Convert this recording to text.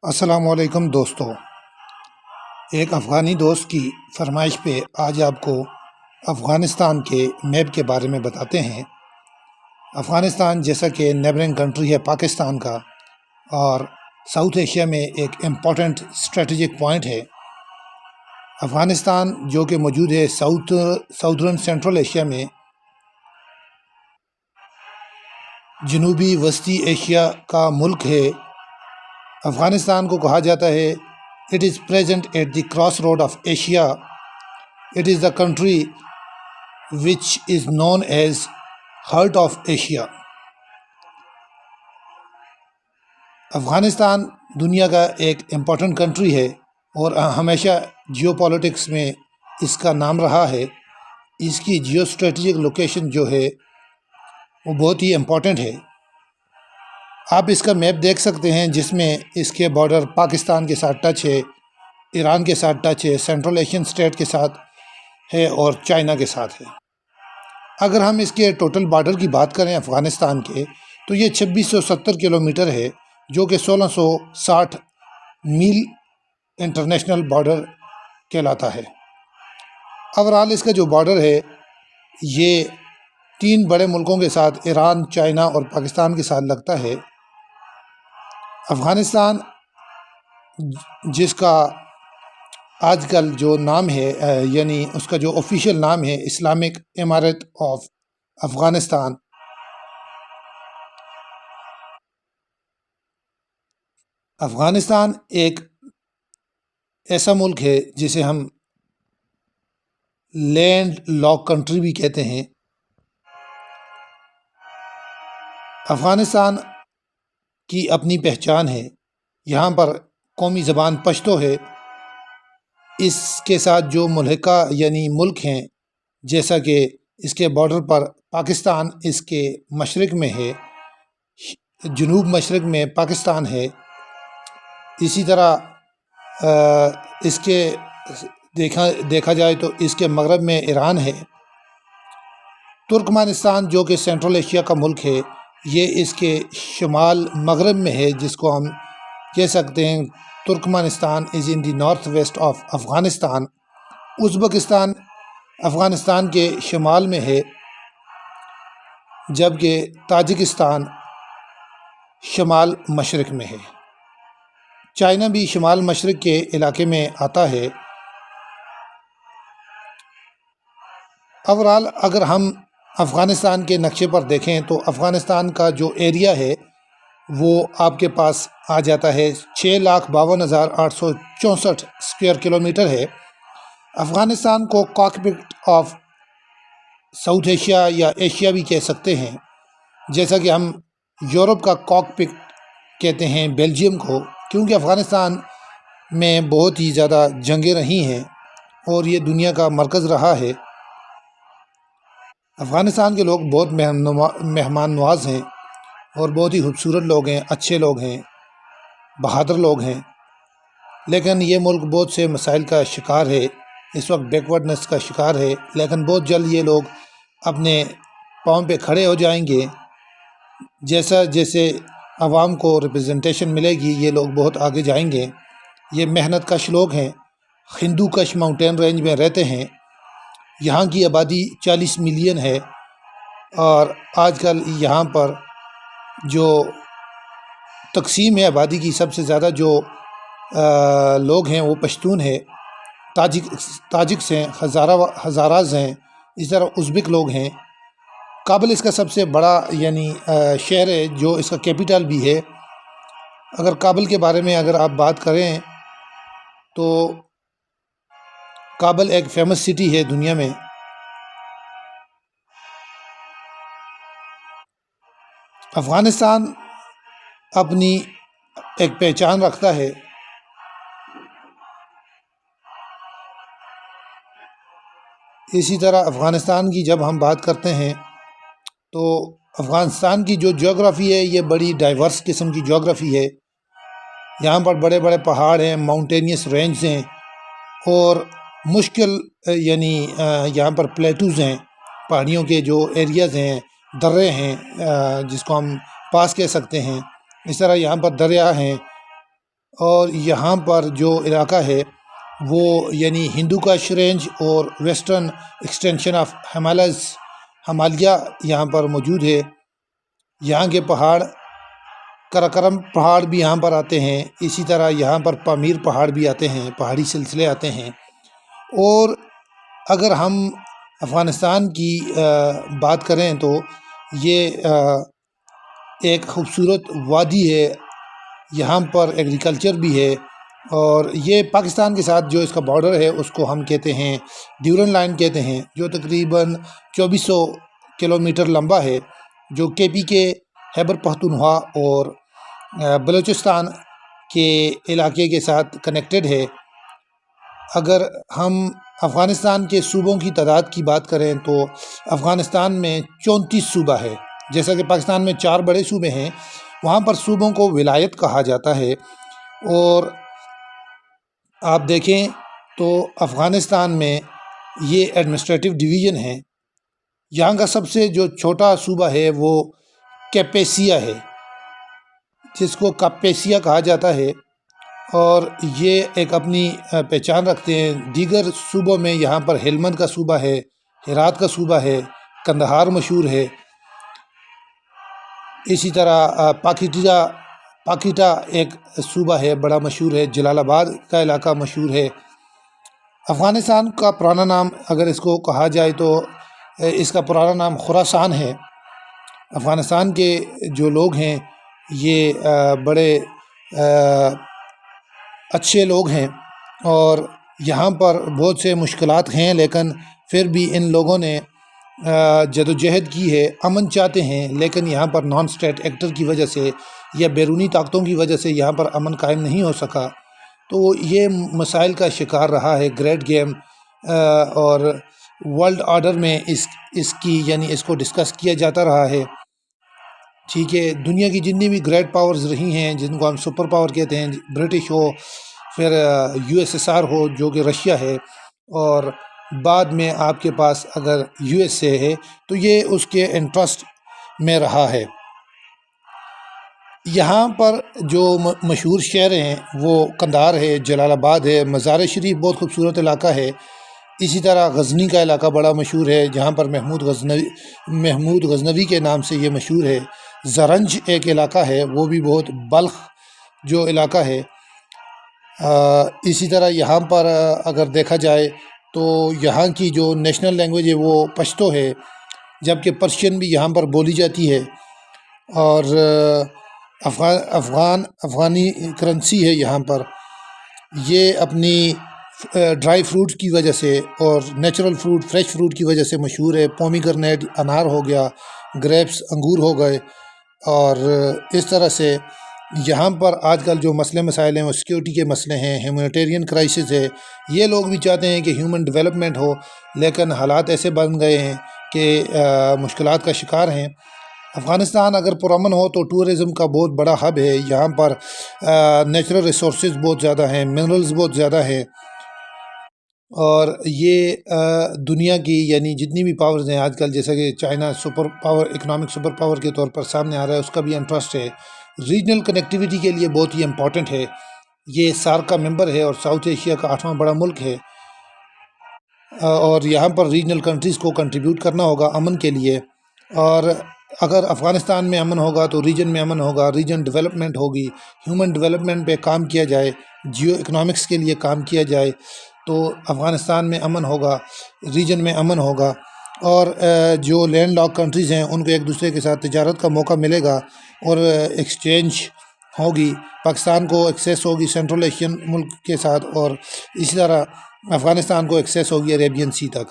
السلام علیکم دوستو، ایک افغانی دوست کی فرمائش پہ آج آپ کو افغانستان کے میپ کے بارے میں بتاتے ہیں۔ افغانستان جیسا کہ نیبرنگ کنٹری ہے پاکستان کا اور ساؤتھ ایشیا میں ایک امپورٹنٹ اسٹریٹجک پوائنٹ ہے۔ افغانستان جو کہ موجود ہے ساؤدرن سینٹرل ایشیا میں، جنوبی وسطی ایشیا کا ملک ہے۔ افغانستان کو کہا جاتا ہے it is present at the cross road of Asia. It is the country which is known as heart of Asia. Afghanistan دنیا کا ایک امپورٹنٹ کنٹری ہے اور ہمیشہ جیو پالیٹکس میں اس کا نام رہا ہے۔ اس کی جیو اسٹریٹجک لوکیشن جو ہے وہ بہت ہی امپورٹنٹ ہے۔ آپ اس کا میپ دیکھ سکتے ہیں جس میں اس کے بارڈر پاکستان کے ساتھ ٹچ ہے، ایران کے ساتھ ٹچ ہے، سینٹرل ایشین اسٹیٹ کے ساتھ ہے اور چائنا کے ساتھ ہے۔ اگر ہم اس کے ٹوٹل بارڈر کی بات کریں افغانستان کے، تو یہ 2670 کلومیٹر ہے، جو کہ 1660 میل انٹرنیشنل بارڈر کہلاتا ہے۔ اوورال اس کا جو بارڈر ہے یہ 3 بڑے ملکوں کے ساتھ ایران، چائنا اور پاکستان کے ساتھ لگتا ہے۔ افغانستان جس کا آج کل جو نام ہے یعنی اس کا جو آفیشیل نام ہے اسلامک امارت آف افغانستان، افغانستان ایک ایسا ملک ہے جسے ہم لینڈ لاک کنٹری بھی کہتے ہیں۔ افغانستان کی اپنی پہچان ہے، یہاں پر قومی زبان پشتو ہے۔ اس کے ساتھ جو ملحقہ یعنی ملک ہیں، جیسا کہ اس کے بارڈر پر پاکستان اس کے مشرق میں ہے، جنوب مشرق میں پاکستان ہے، اسی طرح اس کے دیکھا جائے تو اس کے مغرب میں ایران ہے۔ ترکمانستان جو کہ سینٹرل ایشیا کا ملک ہے، یہ اس کے شمال مغرب میں ہے، جس کو ہم کہہ سکتے ہیں Turkmenistan is in the north west of Afghanistan. Uzbekistan Afghanistan کے شمال میں ہے، جبکہ تاجکستان شمال مشرق میں ہے۔ چائنا بھی شمال مشرق کے علاقے میں آتا ہے۔ اوورال اگر ہم افغانستان کے نقشے پر دیکھیں تو افغانستان کا جو ایریا ہے وہ آپ کے پاس آ جاتا ہے 6,52,864 اسکوائر کلومیٹر ہے۔ افغانستان کو کاکپٹ آف ساؤتھ ایشیا یا ایشیا بھی کہہ سکتے ہیں، جیسا کہ ہم یورپ کا کاکپٹ کہتے ہیں بیلجیم کو، کیونکہ افغانستان میں بہت ہی زیادہ جنگیں رہی ہیں اور یہ دنیا کا مرکز رہا ہے۔ افغانستان کے لوگ بہت مہمان نواز ہیں اور بہت ہی خوبصورت لوگ ہیں، اچھے لوگ ہیں، بہادر لوگ ہیں، لیکن یہ ملک بہت سے مسائل کا شکار ہے، اس وقت بیکورڈنس کا شکار ہے، لیکن بہت جلد یہ لوگ اپنے پاؤں پہ کھڑے ہو جائیں گے۔ جیسے عوام کو ریپرزنٹیشن ملے گی، یہ لوگ بہت آگے جائیں گے۔ یہ محنت کش لوگ ہیں، ہندو کش ماؤنٹین رینج میں رہتے ہیں۔ یہاں کی آبادی 40 ملین ہے اور آج کل یہاں پر جو تقسیم ہے آبادی کی، سب سے زیادہ جو لوگ ہیں وہ پشتون ہے، تاجکس ہیں، ہزاراز ہیں، اس طرح ازبک لوگ ہیں۔ کابل اس کا سب سے بڑا یعنی شہر ہے، جو اس کا کیپٹل بھی ہے۔ اگر کابل کے بارے میں اگر آپ بات کریں تو کابل ایک فیمس سٹی ہے دنیا میں۔ افغانستان اپنی ایک پہچان رکھتا ہے۔ اسی طرح افغانستان کی جب ہم بات کرتے ہیں تو افغانستان کی جو جغرافی ہے یہ بڑی ڈائیورس قسم کی جغرافی ہے۔ یہاں پر بڑے بڑے پہاڑ ہیں، ماؤنٹینیس رینجز ہیں اور مشکل یعنی یہاں پر پلیٹوز ہیں، پہاڑیوں کے جو ایریاز ہیں، درے ہیں جس کو ہم پاس کہہ سکتے ہیں۔ اس طرح یہاں پر دریا ہیں اور یہاں پر جو علاقہ ہے وہ یعنی ہندو کش رینج اور ویسٹرن ایکسٹینشن آف ہمالیہ یہاں پر موجود ہے۔ یہاں کے پہاڑ کراکرم پہاڑ بھی یہاں پر آتے ہیں، اسی طرح یہاں پر پامیر پہاڑ بھی آتے ہیں، پہاڑی سلسلے آتے ہیں۔ اور اگر ہم افغانستان کی بات کریں تو یہ ایک خوبصورت وادی ہے، یہاں پر ایگریکلچر بھی ہے، اور یہ پاکستان کے ساتھ جو اس کا بارڈر ہے اس کو ہم کہتے ہیں ڈیورن لائن کہتے ہیں، جو تقریباً 2400 کلومیٹر لمبا ہے، جو کے پی کے خیبر پختونخوا اور بلوچستان کے علاقے کے ساتھ کنیکٹڈ ہے۔ اگر ہم افغانستان کے صوبوں کی تعداد کی بات کریں تو افغانستان میں 34 صوبہ ہے۔ جیسا کہ پاکستان میں 4 بڑے صوبے ہیں، وہاں پر صوبوں کو ولایت کہا جاتا ہے۔ اور آپ دیکھیں تو افغانستان میں یہ ایڈمنسٹریٹو ڈویژن ہے۔ یہاں کا سب سے جو چھوٹا صوبہ ہے وہ کیپیسیا ہے، جس کو کاپیسیا کہا جاتا ہے، اور یہ ایک اپنی پہچان رکھتے ہیں۔ دیگر صوبوں میں یہاں پر ہلمند کا صوبہ ہے، ہرات کا صوبہ ہے، کندہار مشہور ہے، اسی طرح پاکیٹا ایک صوبہ ہے بڑا مشہور ہے، جلال آباد کا علاقہ مشہور ہے۔ افغانستان کا پرانا نام اگر اس کو کہا جائے تو اس کا پرانا نام خراسان ہے۔ افغانستان کے جو لوگ ہیں یہ بڑے اچھے لوگ ہیں، اور یہاں پر بہت سے مشکلات ہیں، لیکن پھر بھی ان لوگوں نے جدوجہد کی ہے، امن چاہتے ہیں، لیکن یہاں پر نان اسٹیٹ ایکٹر کی وجہ سے یا بیرونی طاقتوں کی وجہ سے یہاں پر امن قائم نہیں ہو سکا، تو یہ مسائل کا شکار رہا ہے۔ گریٹ گیم اور ورلڈ آرڈر میں اس کی یعنی اس کو ڈسکس کیا جاتا رہا ہے۔ ٹھیک ہے، دنیا کی جتنی بھی گریٹ پاورز رہی ہیں جن کو ہم سپر پاور کہتے ہیں، برٹش ہو، پھر یو ایس ایس آر ہو جو کہ رشیا ہے، اور بعد میں آپ کے پاس اگر یو ایس اے ہے، تو یہ اس کے انٹرسٹ میں رہا ہے۔ یہاں پر جو مشہور شہر ہیں وہ قندھار ہے، جلال آباد ہے، مزار شریف بہت خوبصورت علاقہ ہے، اسی طرح غزنی کا علاقہ بڑا مشہور ہے جہاں پر محمود غزنوی کے نام سے یہ مشہور ہے۔ زرنج ایک علاقہ ہے، وہ بھی بہت بلخ جو علاقہ ہے۔ اسی طرح یہاں پر اگر دیکھا جائے تو یہاں کی جو نیشنل لینگویج ہے وہ پشتو ہے، جبکہ پرشین بھی یہاں پر بولی جاتی ہے، اور افغانی کرنسی ہے یہاں پر۔ یہ اپنی ڈرائی فروٹ کی وجہ سے اور نیچرل فروٹ، فریش فروٹ کی وجہ سے مشہور ہے۔ پومیگرنیٹ انار ہو گیا، گریپس انگور ہو گئے، اور اس طرح سے یہاں پر آج کل جو مسائل ہیں وہ سیکیورٹی کے مسئلے ہیں، ہیومینیٹیرین کرائسس ہے۔ یہ لوگ بھی چاہتے ہیں کہ ہیومن ڈیولپمنٹ ہو، لیکن حالات ایسے بن گئے ہیں کہ مشکلات کا شکار ہیں۔ افغانستان اگر پرامن ہو تو ٹورزم کا بہت بڑا ہب ہے، یہاں پر نیچرل ریسورسز بہت زیادہ ہیں، منرلز بہت زیادہ ہیں، اور یہ دنیا کی یعنی جتنی بھی پاورز ہیں آج کل، جیسا کہ China super power, economic super power کے طور پر سامنے آ رہا ہے، اس کا بھی انٹرسٹ ہے۔ ریجنل کنیکٹیویٹی کے لیے بہت ہی امپورٹنٹ ہے۔ یہ سارک کا ممبر ہے اور ساؤتھ ایشیا کا 8واں بڑا ملک ہے، اور یہاں پر ریجنل کنٹریز کو کنٹریبیوٹ کرنا ہوگا امن کے لیے۔ اور اگر افغانستان میں امن ہوگا تو ریجن میں امن ہوگا، ریجن ڈیولپمنٹ ہوگی، ہیومن ڈیولپمنٹ پہ کام کیا جائے، جیو اکنامکس کے لیے کام کیا جائے، تو افغانستان میں امن ہوگا، ریجن میں امن ہوگا، اور جو لینڈ لاک کنٹریز ہیں ان کو ایک دوسرے کے ساتھ تجارت کا موقع ملے گا، اور ایکسچینج ہوگی، پاکستان کو ایکسیس ہوگی سینٹرل ایشین ملک کے ساتھ، اور اسی طرح افغانستان کو ایکسیس ہوگی عریبین سی تک۔